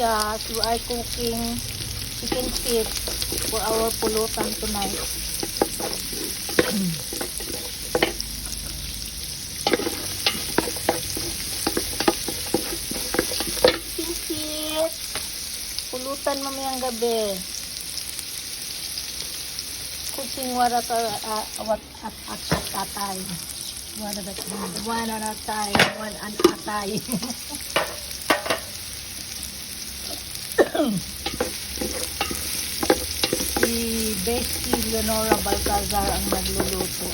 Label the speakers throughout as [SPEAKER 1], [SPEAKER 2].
[SPEAKER 1] Just we are cooking chicken feet for our pulutan tonight. Chicken feet. Pulutan mamayang gabi. Cooking one at a time. One at a time. One at a time. One at a time. Si Bestie Leonora Balcazar ang nagluluto.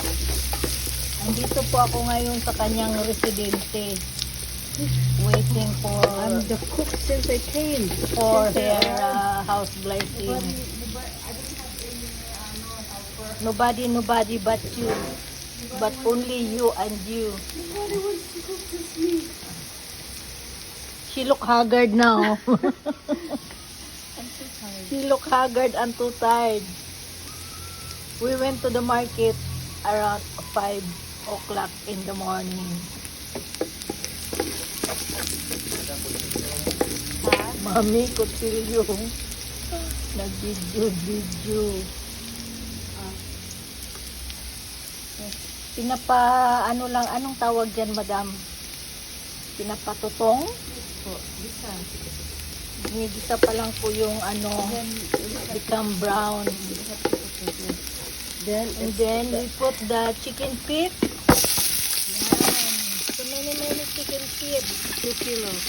[SPEAKER 1] Andito po ako ngayon sa kanyang residente. Waiting for
[SPEAKER 2] I'm the cook since I came.
[SPEAKER 1] for her house blessing. Nobody but you. But only you and you.
[SPEAKER 2] Nobody wants to cook this meat.
[SPEAKER 1] She look haggard now.
[SPEAKER 2] I'm so tired.
[SPEAKER 1] She look haggard and too tired. We went to the market around 5 o'clock in the morning. Mami, kutsilyo. Nag-video. Pinapa, ano lang, anong tawag dyan, madam? Pinapatutong?
[SPEAKER 2] Po, bisa.
[SPEAKER 1] Ginigisa pa lang po yung ano, become brown.
[SPEAKER 2] Then
[SPEAKER 1] And then we put the chicken feet. Yan. So many chicken feet.
[SPEAKER 2] 2 kilos.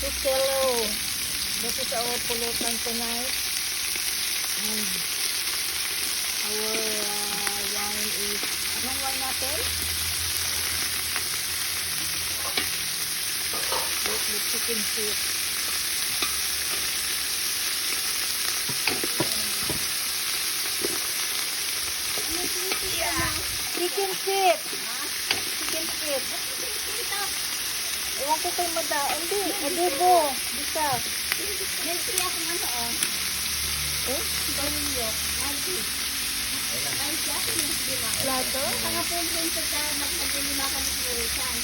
[SPEAKER 1] 2 kilo. That is our pulutan tonight. And our wine is, anong wine natin? The chicken feet. Chicken feet. Chicken feet. Ewan ko kay Mada. Hindi, adobo. Bisa.
[SPEAKER 2] May free ako ng ano, oh.
[SPEAKER 1] Eh?
[SPEAKER 2] Balilyo. Agi. Ay, siya.
[SPEAKER 1] Plato?
[SPEAKER 2] Mga pumpun sa magpagulima ka ng pulutan.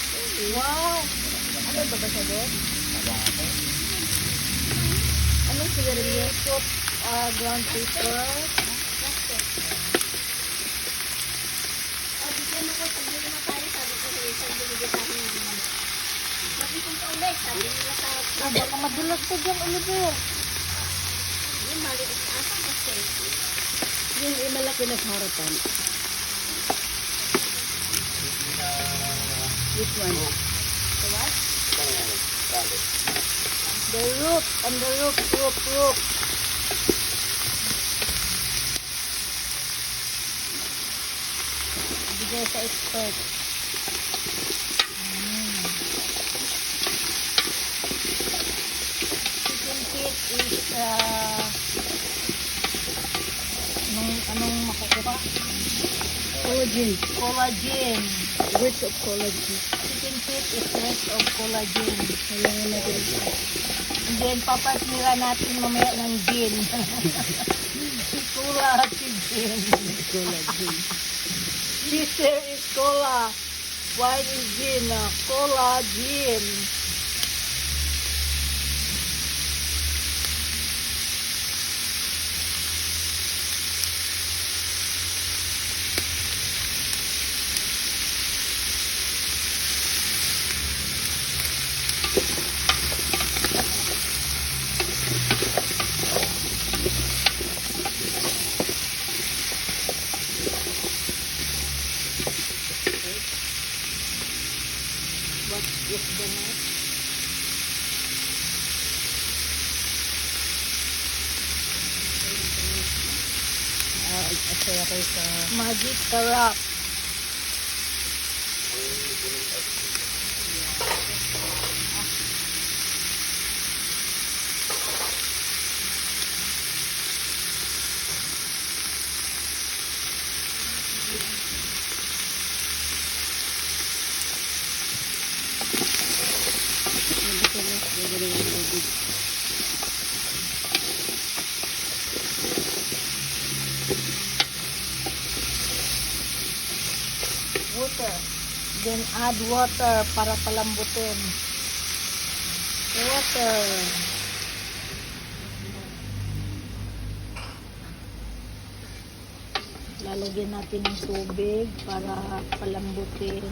[SPEAKER 1] Wow! Ano ba ba siya doon? Anong sigarilyo? Put ground pepper.
[SPEAKER 2] Bigyan mo ko, pagulima tayo, sabi ko, isang binigay sa akin naman. Mag-isang ka ulit, sabi nila sa
[SPEAKER 1] Ah, baka madulas ko dyan, Oliver.
[SPEAKER 2] yung maliit na asa kasi. Yung malaki na sa harapan. Which one? The what?
[SPEAKER 1] The root, and the root. Bigay sa expert. Chicken feet is, anong makukuha?
[SPEAKER 2] Collagen.
[SPEAKER 1] Collagen.
[SPEAKER 2] Rich of collagen.
[SPEAKER 1] Chicken feet is rich of collagen.
[SPEAKER 2] Kailangan natin ito.
[SPEAKER 1] And then, papasmira natin mamaya ng gin. Cola si gin.
[SPEAKER 2] Collagen.
[SPEAKER 1] Sister is cola. Wine is gin. Cola, gin. What is the next?
[SPEAKER 2] Asaya kayo sa...
[SPEAKER 1] Magic sarap. Water. Then add water para palambutin. Water. Lalagyan natin ng tubig para palambutin.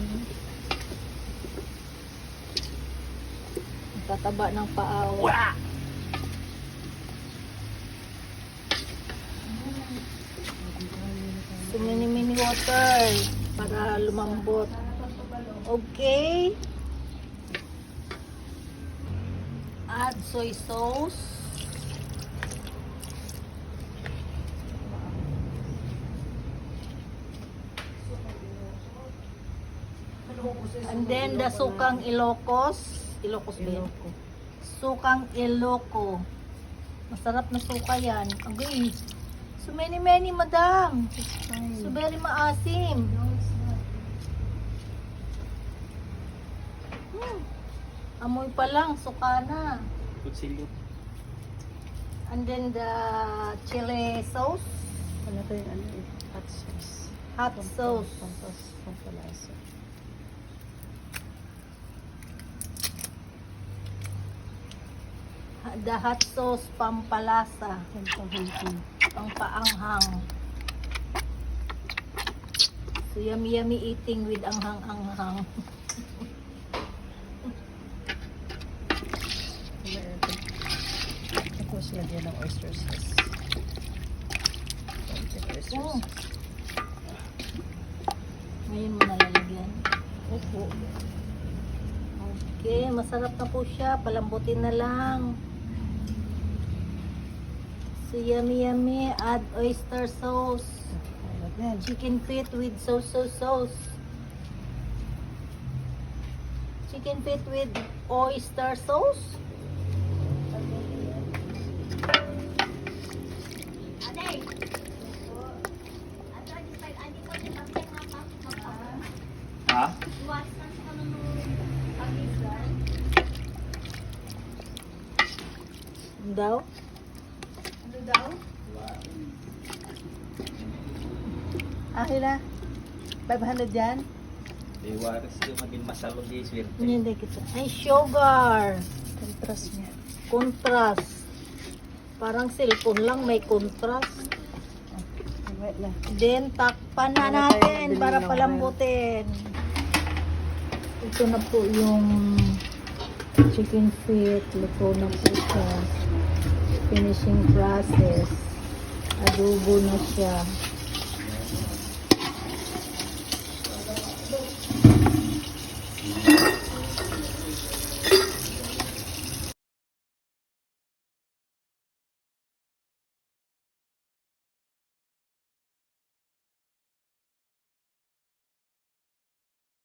[SPEAKER 1] Ang tataba ng paaw. So mini water para lumambot. Okay. Add soy sauce. And then the sukang Ilocos. Ilocos ba yun? Sukang Iloco. Masarap na suka yan. Agay. So many, madam. So very maasim. Amoy pa lang, suka na.
[SPEAKER 3] Kutsilyo.
[SPEAKER 1] And then the chili sauce.
[SPEAKER 2] Ano to yung ano eh? Hot sauce.
[SPEAKER 1] Hot sauce.
[SPEAKER 2] Pampalasa.
[SPEAKER 1] The hot sauce pampalasa.
[SPEAKER 2] Pampahanghang.
[SPEAKER 1] Pampaanghang. So yummy eating with anghang-anghang.
[SPEAKER 2] Tapos lagyan ng oyster sauce. Oyster
[SPEAKER 1] Oh.
[SPEAKER 2] sauce.
[SPEAKER 1] Ngayon mo nalalagyan.
[SPEAKER 2] Opo.
[SPEAKER 1] Okay, masarap na po siya. Palambutin na lang. So yummy. Add oyster sauce.
[SPEAKER 2] Lagyan.
[SPEAKER 1] Chicken feet with sauce. Chicken feet with oyster sauce.
[SPEAKER 3] Ha?
[SPEAKER 1] Daw?
[SPEAKER 2] Ano daw? Akin na. 500 yan.
[SPEAKER 3] Iwaris yung maging masalog yung swerte.
[SPEAKER 1] Hindi kita. Ay, sugar.
[SPEAKER 2] Contrast niya.
[SPEAKER 1] Contrast. Parang cellphone lang may contrast.
[SPEAKER 2] Wait na.
[SPEAKER 1] Then, takpan na natin para palambutin. Ito na po yung chicken feet. Luto na po siya. Finishing process. Adobo na siya.